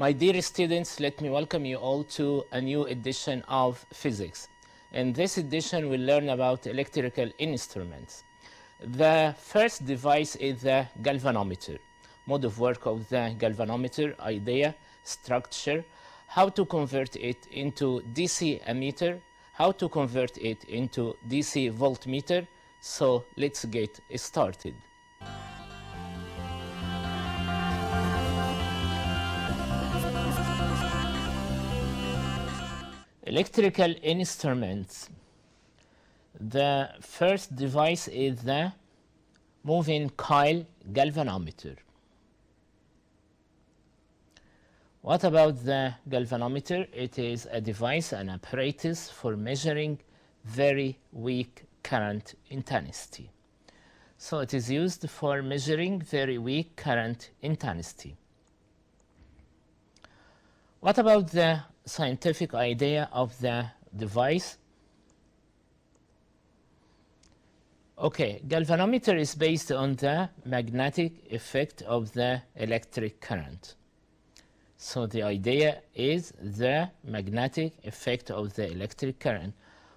My dear students, let me welcome you all to a new edition of physics. In this edition, we'll learn about electrical instruments. The first device is the galvanometer. Mode of work of the galvanometer, idea, structure, how to convert it into DC ammeter, how to convert it into DC voltmeter. So let's get started. Electrical instruments. The first device is the moving coil galvanometer. What about the galvanometer? It is a device, an apparatus for measuring very weak current intensity. So it is used for measuring very weak current intensity. What about the scientific idea of the device? Okay, galvanometer is based on the magnetic effect of the electric current. So the idea is the magnetic effect of the electric current,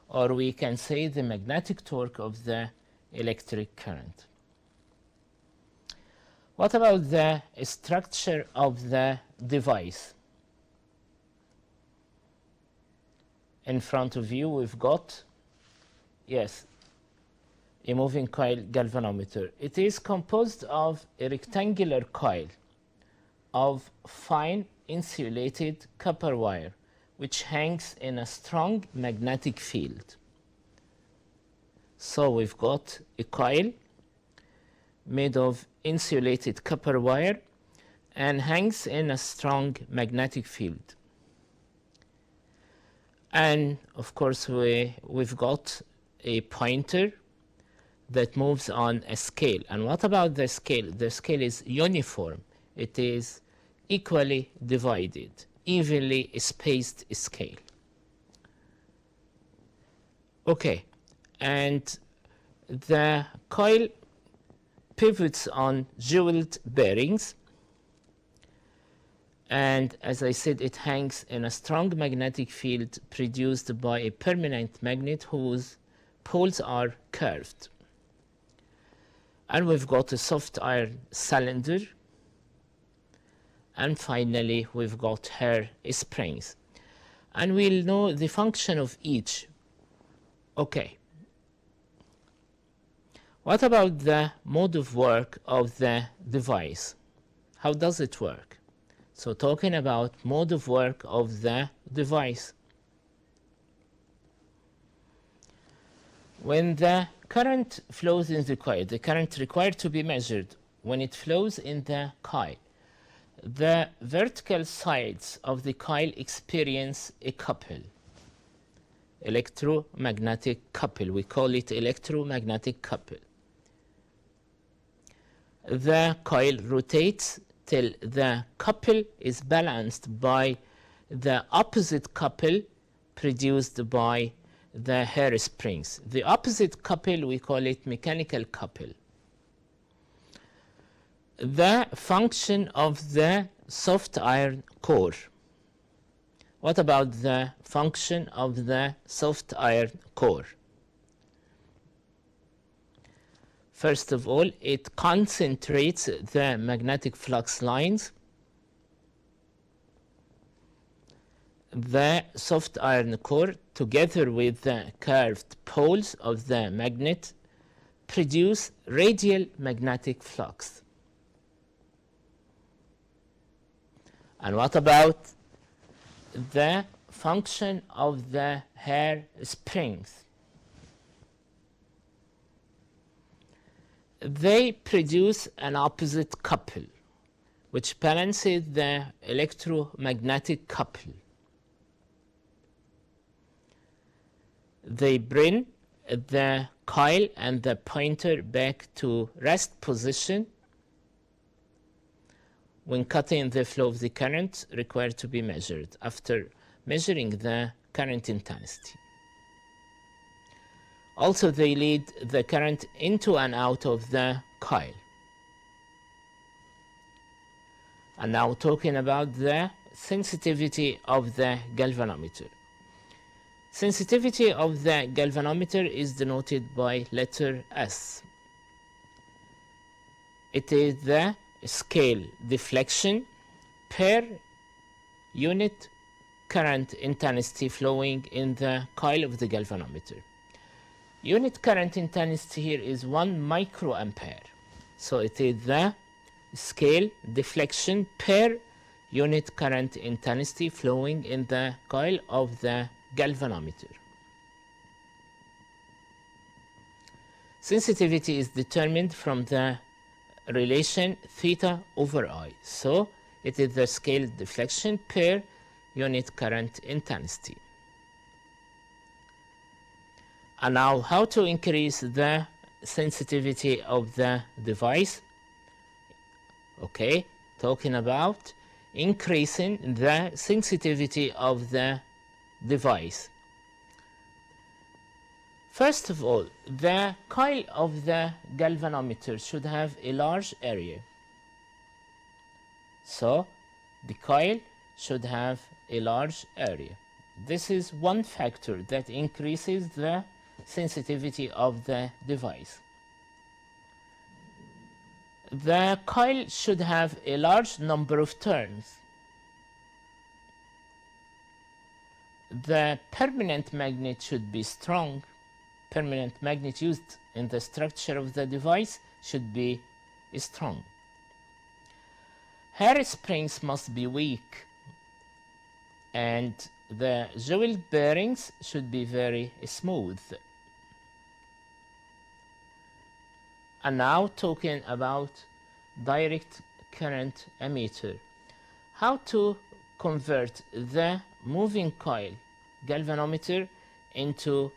or we can say the magnetic torque of the electric current. What about the structure of the device? In front of you we've got, yes, a moving coil galvanometer. It is composed of a rectangular coil of fine insulated copper wire which hangs in a strong magnetic field. So we've got a coil made of insulated copper wire and hangs in a strong magnetic field. And of course we've got a pointer that moves on a scale. And what about the scale? The scale is uniform. It is equally divided, evenly spaced scale. Okay, and the coil pivots on jeweled bearings, and as I said, it hangs in a strong magnetic field produced by a permanent magnet whose poles are curved. And we've got a soft iron cylinder, and finally we've got hair springs, and we'll know the function of each. Okay, what about the mode of work of the device? How does it work? So talking about mode of work of the device. When the current flows in the coil, the current required to be measured when it flows in the coil, the vertical sides of the coil experience a couple, electromagnetic couple. We call it electromagnetic couple. The coil rotates till the couple is balanced by the opposite couple produced by the hair springs. The opposite couple, we call it mechanical couple. The function of the soft iron core. What about the function of the soft iron core? First of all, it concentrates the magnetic flux lines. The soft iron core, together with the curved poles of the magnet, produce radial magnetic flux. And what about the function of the hair springs? They produce an opposite couple which balances the electromagnetic couple. They bring the coil and the pointer back to rest position when cutting the flow of the current required to be measured after measuring the current intensity. Also, they lead the current into and out of the coil. And now talking about the sensitivity of the galvanometer. Sensitivity of the galvanometer is denoted by letter S. It is the scale deflection per unit current intensity flowing in the coil of the galvanometer. Unit current intensity here is 1 microampere. So it is the scale deflection per unit current intensity flowing in the coil of the galvanometer. Sensitivity is determined from the relation theta over I. So it is the scale deflection per unit current intensity. And now how to increase the sensitivity of the device? Okay, talking about increasing the sensitivity of the device. First of all, the coil of the galvanometer should have a large area. So the coil should have a large area. This is one factor that increases the sensitivity of the device. The coil should have a large number of turns. The permanent magnet should be strong. Permanent magnet used in the structure of the device should be strong. Hair springs must be weak, and the jewel bearings should be very smooth. And now talking about direct current ammeter. How to convert the moving coil galvanometer into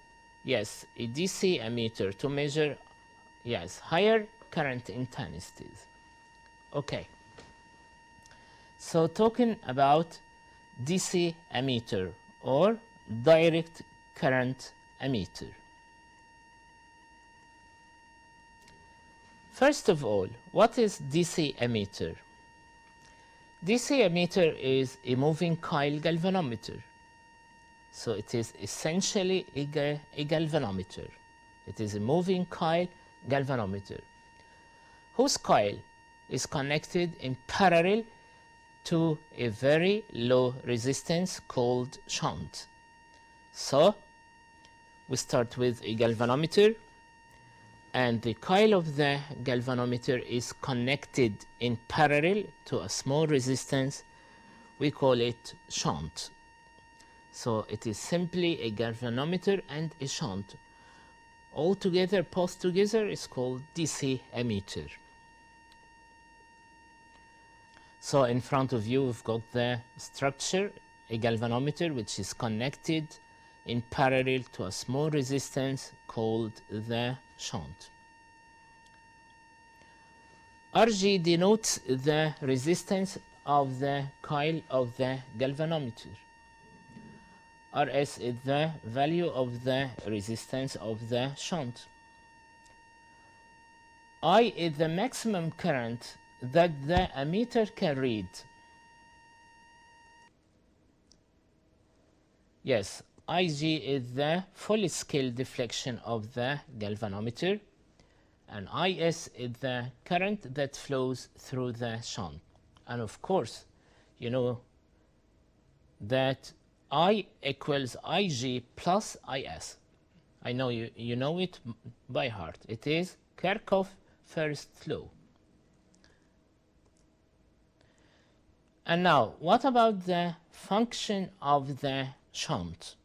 a DC ammeter to measure higher current intensities. Okay. So talking about DC ammeter or direct current ammeter. First of all, what is DC ammeter? DC ammeter is a moving coil galvanometer. So it is essentially a galvanometer. It is a moving coil galvanometer whose coil is connected in parallel to a very low resistance called shunt. So we start with a galvanometer, and the coil of the galvanometer is connected in parallel to a small resistance. We call it shunt. So it is simply a galvanometer and a shunt. All together, both together, is called DC ammeter. So in front of you, we've got the structure, a galvanometer, which is connected in parallel to a small resistance called the shunt. RG denotes the resistance of the coil of the galvanometer. RS is the value of the resistance of the shunt. I is the maximum current that the ammeter can read. Yes, Ig is the full scale deflection of the galvanometer, and Is is the current that flows through the shunt. And of course, you know that I equals Ig plus Is. I know you know it by heart. It is Kirchhoff's first law. And now, what about the function of the shunt?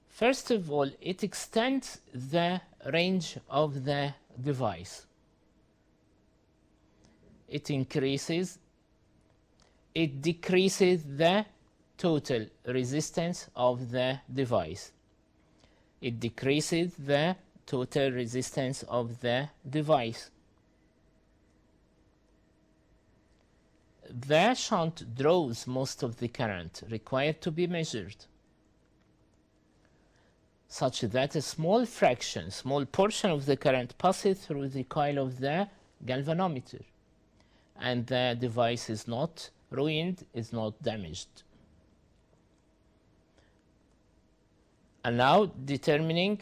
First of all, it extends the range of the device. It decreases the total resistance of the device. It decreases the total resistance of the device. The shunt draws most of the current required to be measured, such that a small portion of the current passes through the coil of the galvanometer. and the device is not ruined, is not damaged. And now determining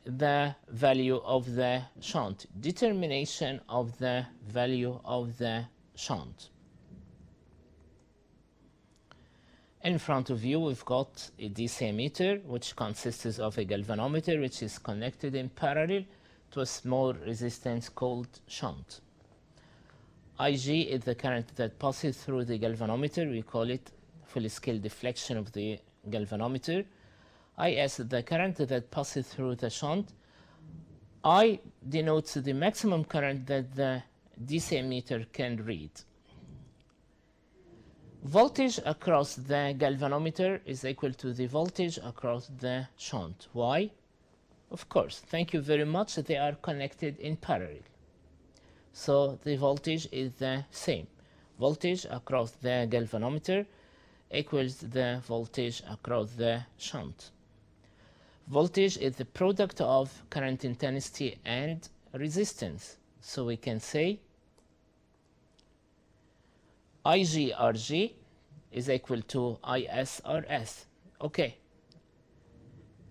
the value of the shunt. Determination of the value of the shunt. In front of you we've got a DC emitter which consists of a galvanometer which is connected in parallel to a small resistance called shunt. Ig is the current that passes through the galvanometer. We call it full scale deflection of the galvanometer. Is the current that passes through the shunt. I denotes the maximum current that the DC emitter can read. Voltage across the galvanometer is equal to the voltage across the shunt. Why? Of course, thank you very much, they are connected in parallel. So the voltage is the same. Voltage across the galvanometer equals the voltage across the shunt. Voltage is the product of current intensity and resistance. So we can say IGRG is equal to ISRS. Okay.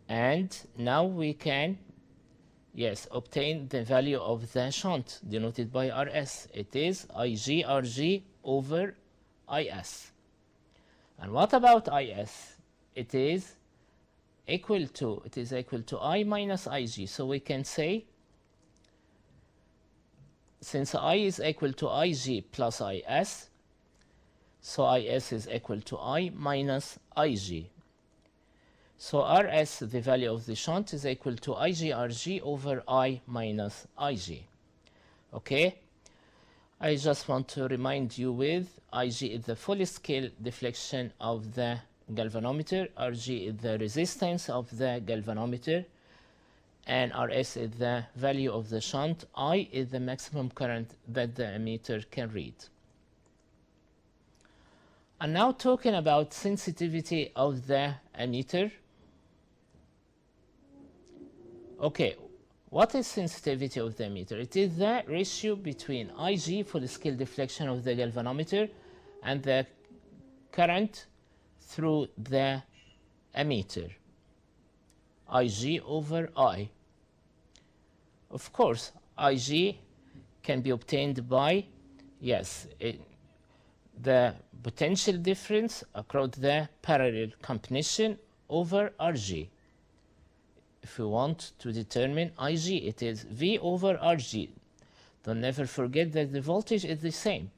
And now we can, yes, obtain the value of the shunt denoted by RS. It is IGRG over IS. And what about IS? It is equal to I minus Ig. So we can say, since I is equal to Ig plus Is, so Is is equal to I minus Ig. So Rs, the value of the shunt, is equal to IGRG over I minus Ig. Okay? I just want to remind you with Ig is the full scale deflection of the galvanometer, Rg is the resistance of the galvanometer, and Rs is the value of the shunt. I is the maximum current that the emitter can read. And now talking about sensitivity of the emitter. Okay, what is sensitivity of the emitter? It is the ratio between Ig, full scale deflection of the galvanometer, and the current through the emitter. Ig over I. Of course, Ig can be obtained by, yes, the potential difference across the parallel combination over Rg. If we want to determine Ig, it is V over Rg. Don't never forget that the voltage is the same.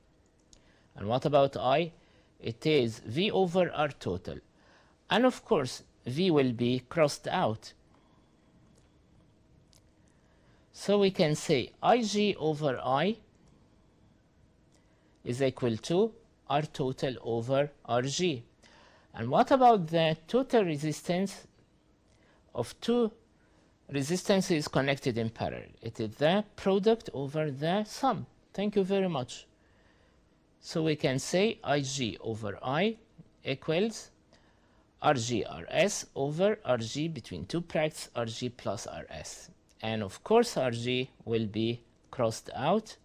And what about I? It is V over R total. And of course, V will be crossed out. So we can say Ig over I is equal to R total over Rg. And what about the total resistance of two resistances connected in parallel? It is the product over the sum. Thank you very much. So we can say Ig over I equals Rg Rs over Rg between two brackets Rg plus Rs. And of course Rg will be crossed out.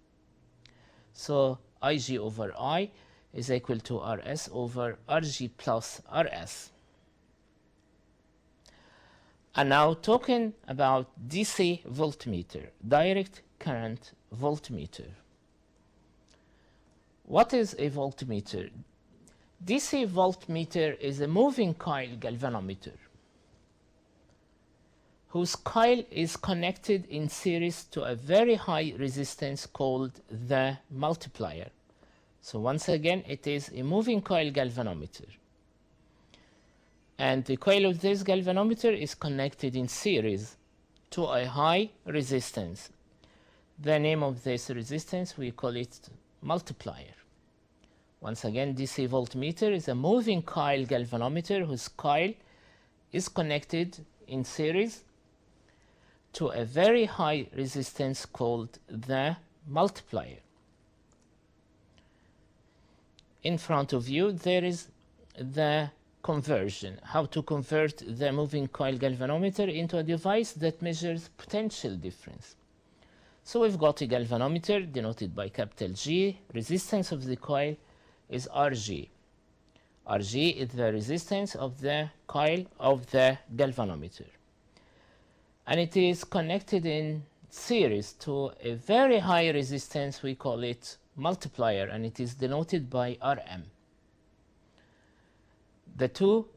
So Ig over I is equal to Rs over Rg plus Rs. And now talking about DC voltmeter, direct current voltmeter. What is a voltmeter? DC voltmeter is a moving coil galvanometer whose coil is connected in series to a very high resistance called the multiplier. So once again, it is a moving coil galvanometer. And the coil of this galvanometer is connected in series to a high resistance. The name of this resistance, we call it multiplier. Once again, DC voltmeter is a moving coil galvanometer whose coil is connected in series to a very high resistance called the multiplier. In front of you, there is the conversion, how to convert the moving coil galvanometer into a device that measures potential difference. So we've got a galvanometer denoted by capital G. Resistance of the coil is Rg. Rg is the resistance of the coil of the galvanometer. And it is connected in series to a very high resistance, we call it multiplier, and it is denoted by Rm. The two,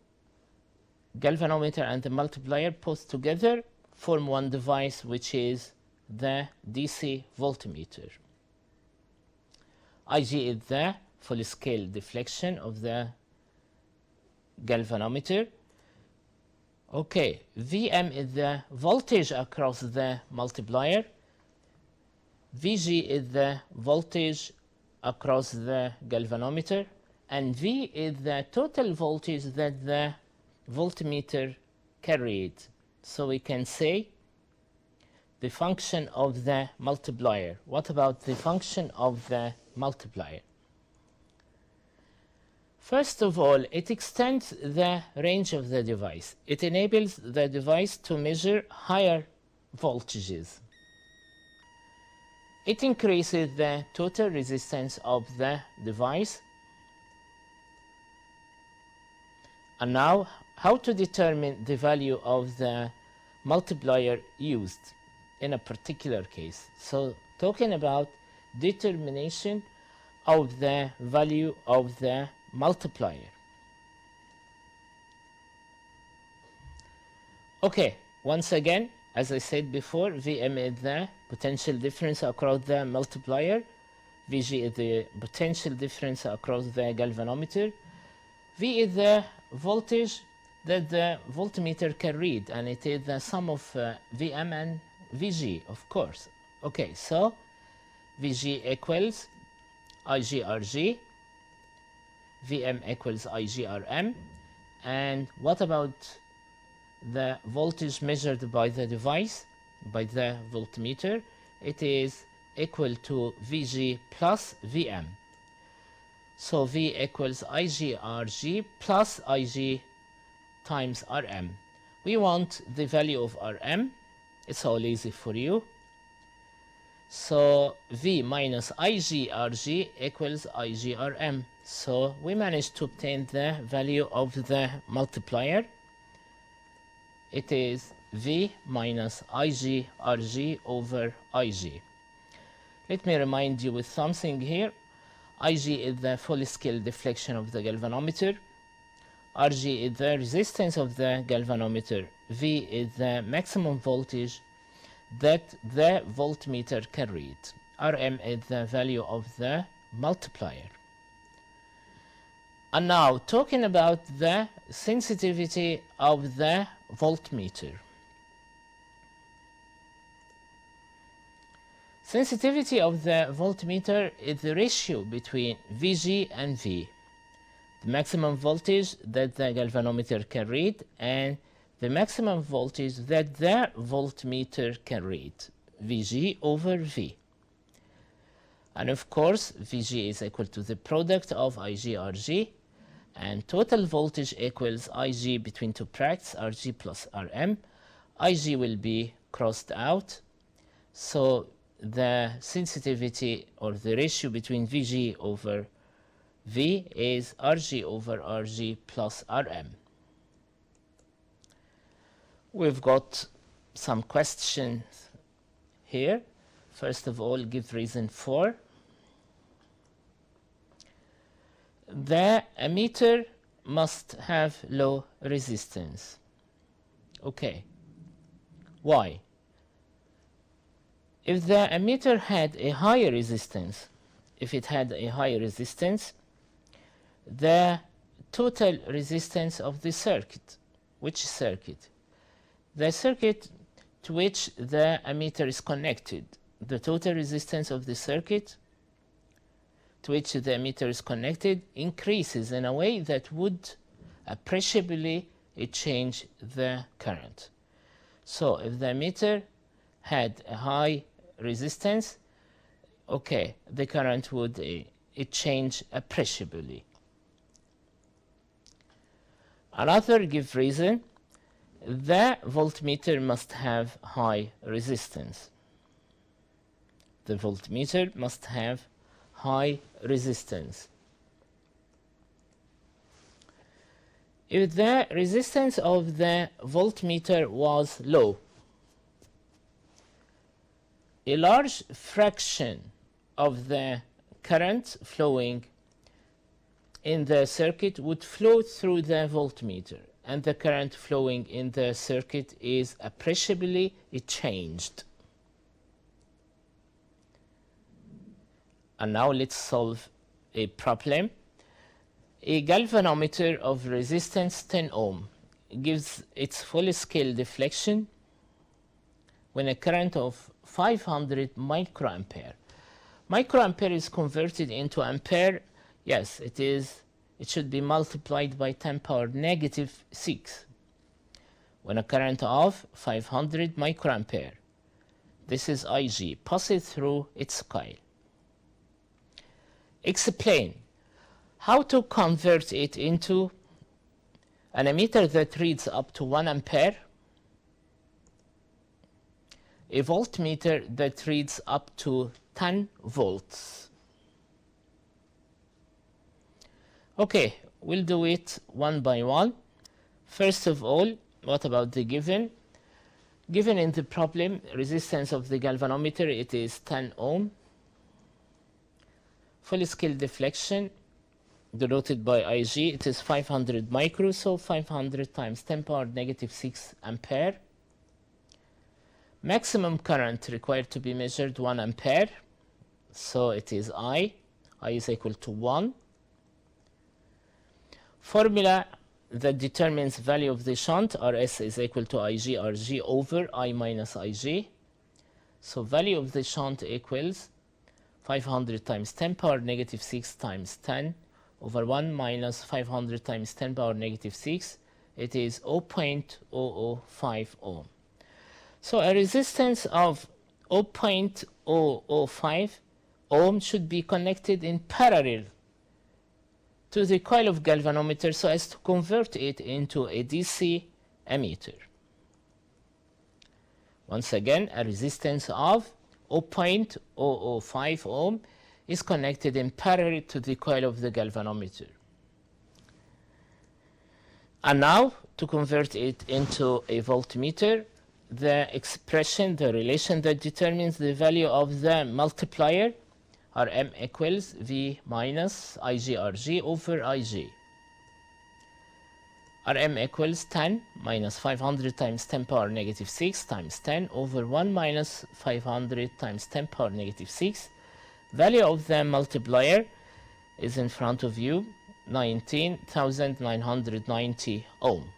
galvanometer and the multiplier, put together form one device, which is the DC voltmeter. Ig is the full scale deflection of the galvanometer. Okay, Vm is the voltage across the multiplier. Vg is the voltage across the galvanometer. And V is the total voltage that the voltmeter carried. So we can say the function of the multiplier. What about the function of the multiplier? First of all, it extends the range of the device. It enables the device to measure higher voltages. It increases the total resistance of the device. And now, how to determine the value of the multiplier used in a particular case. So, talking about determination of the value of the multiplier. Okay, once again, as I said before, Vm is the potential difference across the multiplier. Vg is the potential difference across the galvanometer. V is the voltage that the voltmeter can read, and it is the sum of Vm and Vg, of course. Okay, so Vg equals IgRg, Vm equals IgRm, and what about the voltage measured by the device, by the voltmeter? It is equal to Vg plus Vm. So V equals IgRg plus Ig times Rm. We want the value of Rm. It's all easy for you. So V minus IgRg equals IgRm. So we managed to obtain the value of the multiplier. It is V minus IgRg over Ig. Let me remind you with something here. Ig is the full scale deflection of the galvanometer. Rg is the resistance of the galvanometer. V is the maximum voltage that the voltmeter can read. Rm is the value of the multiplier. And now, talking about the sensitivity of the voltmeter. Sensitivity of the voltmeter is the ratio between Vg and V, the maximum voltage that the galvanometer can read and the maximum voltage that the voltmeter can read, Vg over V. And of course, Vg is equal to the product of IgRg, and total voltage equals Ig between two brackets, Rg plus Rm. Ig will be crossed out, so the sensitivity or the ratio between Vg over V is Rg over Rg plus Rm. We've got some questions here. First of all, give reason for. The ammeter must have low resistance. Okay. Why? If the ammeter had a higher resistance, the total resistance of the circuit, which circuit? The circuit to which the ammeter is connected, the total resistance of the circuit to which the ammeter is connected increases in a way that would appreciably change the current. So if the ammeter had a high resistance, okay, the current would change appreciably. Another give reason, the voltmeter must have high resistance. The voltmeter must have high resistance. If the resistance of the voltmeter was low, a large fraction of the current flowing in the circuit would flow through the voltmeter, and the current flowing in the circuit is appreciably changed. And now let's solve a problem. A galvanometer of resistance 10 ohm gives its full scale deflection when a current of 500 microampere. Microampere is converted into ampere. Yes, it is. It should be multiplied by 10 power negative 6. When a current of 500 microampere, this is Ig, passes through its coil. Explain how to convert it into an ammeter that reads up to 1 ampere, a voltmeter that reads up to 10 volts. Okay, we'll do it one by one. First of all, what about the given? Given in the problem, resistance of the galvanometer, it is 10 ohm. Full scale deflection denoted by Ig, it is 500 micro, so 500 times 10 power negative 6 ampere. Maximum current required to be measured 1 ampere, so it is I is equal to 1. Formula that determines value of the shunt, Rs is equal to Ig Rg over I minus Ig. So value of the shunt equals 500 times 10 power negative 6 times 10 over 1 minus 500 times 10 power negative 6. It is 0.005 ohm. So a resistance of 0.005 ohm should be connected in parallel to the coil of galvanometer so as to convert it into a DC ammeter. Once again, a resistance of 0.005 ohm is connected in parallel to the coil of the galvanometer. And now, to convert it into a voltmeter, the expression, the relation that determines the value of the multiplier, Rm equals V minus IgRg over Ig. Rm equals 10 minus 500 times 10 power negative 6 times 10 over 1 minus 500 times 10 power negative 6. Value of the multiplier is in front of you, 19,990 ohm.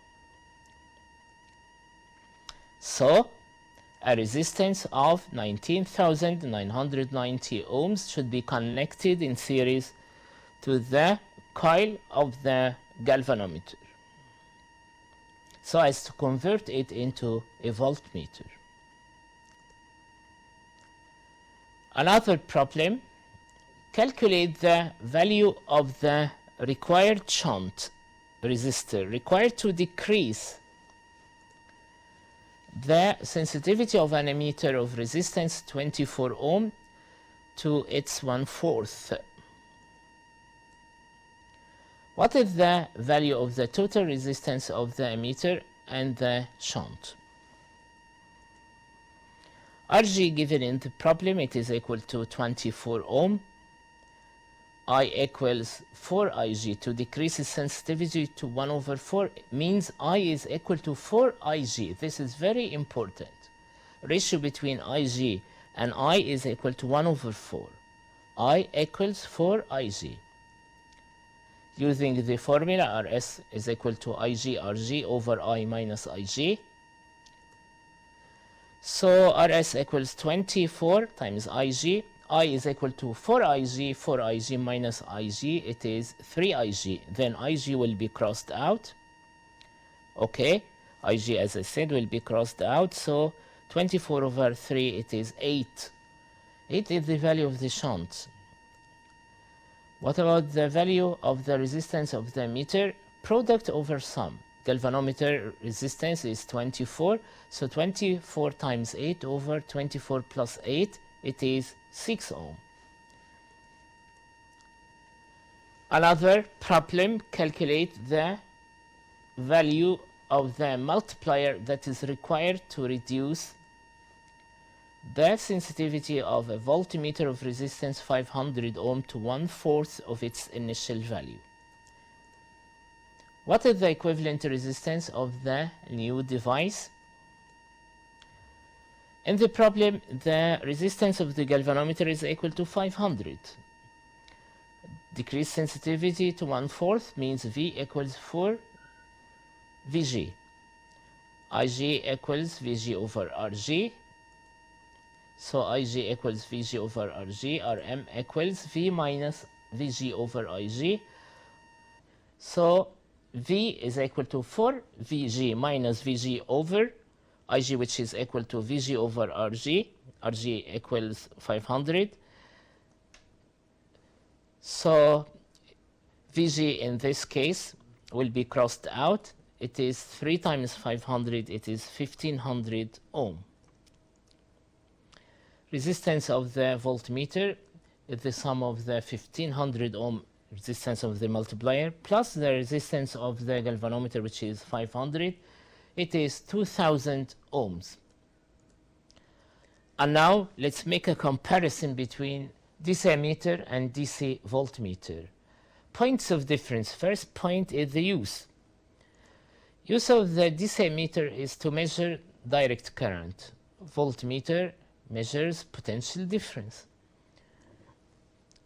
So, a resistance of 19,990 ohms should be connected in series to the coil of the galvanometer so as to convert it into a voltmeter. Another problem, calculate the value of the required shunt resistor required to decrease the sensitivity of an ammeter of resistance 24 ohm to its 1/4. What is the value of the total resistance of the ammeter and the shunt? Rg given in the problem, it is equal to 24 ohm. I equals 4 Ig. To decrease its sensitivity to 1/4 means I is equal to 4 Ig. This is very important. Ratio between Ig and I is equal to 1/4. I equals 4 Ig. Using the formula, Rs is equal to Ig Rg over I minus Ig. So Rs equals 24 times Ig. I is equal to 4 Ig, 4 Ig minus Ig, it is 3 Ig. Then Ig will be crossed out. Okay, Ig, as I said, will be crossed out. So 24 over 3, it is 8. 8 is the value of the shunt. What about the value of the resistance of the ammeter? Product over sum. Galvanometer resistance is 24. So 24 times 8 over 24 plus 8 it is 6 ohm. Another problem, calculate the value of the multiplier that is required to reduce the sensitivity of a voltmeter of resistance 500 ohm to 1/4 of its initial value. What is the equivalent resistance of the new device? In the problem, the resistance of the galvanometer is equal to 500. Decreased sensitivity to 1/4 means V equals 4 Vg. Ig equals Vg over Rg. So Ig equals Vg over Rg. Rm equals V minus Vg over Ig. So V is equal to 4 Vg minus Vg over Ig, which is equal to Vg over Rg. Rg equals 500. So Vg in this case will be crossed out. It is 3 times 500, it is 1500 ohm. Resistance of the voltmeter is the sum of the 1500 ohm resistance of the multiplier plus the resistance of the galvanometer, which is 500. It is 2000 ohms. And now let's make a comparison between DC ammeter and DC voltmeter. Points of difference. First point is the use. Use of the DC ammeter is to measure direct current. Voltmeter measures potential difference.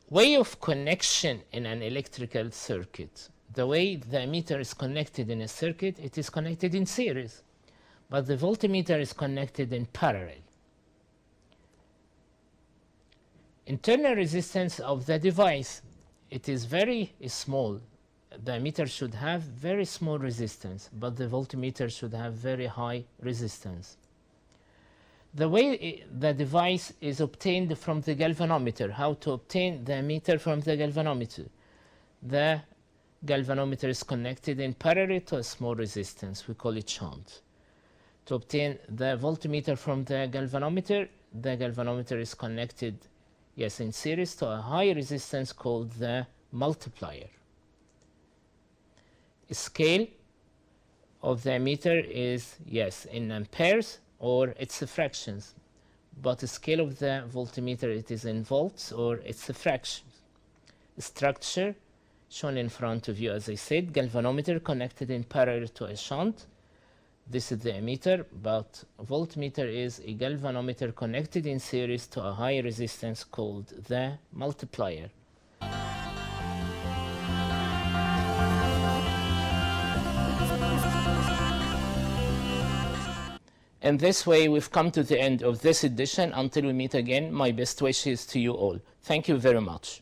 Way of connection in an electrical circuit. The way the ammeter is connected in a circuit, it is connected in series, but the voltmeter is connected in parallel. Internal resistance of the device, it is very small. The ammeter should have very small resistance, but the voltmeter should have very high resistance. The way the device is obtained from the galvanometer, how to obtain the ammeter from the galvanometer. The galvanometer is connected in parallel to a small resistance, we call it shunt. To obtain the voltmeter from the galvanometer is connected, yes, in series to a high resistance called the multiplier. Scale of the ammeter is, yes, in amperes or its fractions, but the scale of the voltmeter, it is in volts or its fractions. Structure shown in front of you, as I said, galvanometer connected in parallel to a shunt. This is the ammeter, but voltmeter is a galvanometer connected in series to a high resistance called the multiplier. In this way, we've come to the end of this edition. Until we meet again, my best wishes to you all. Thank you very much.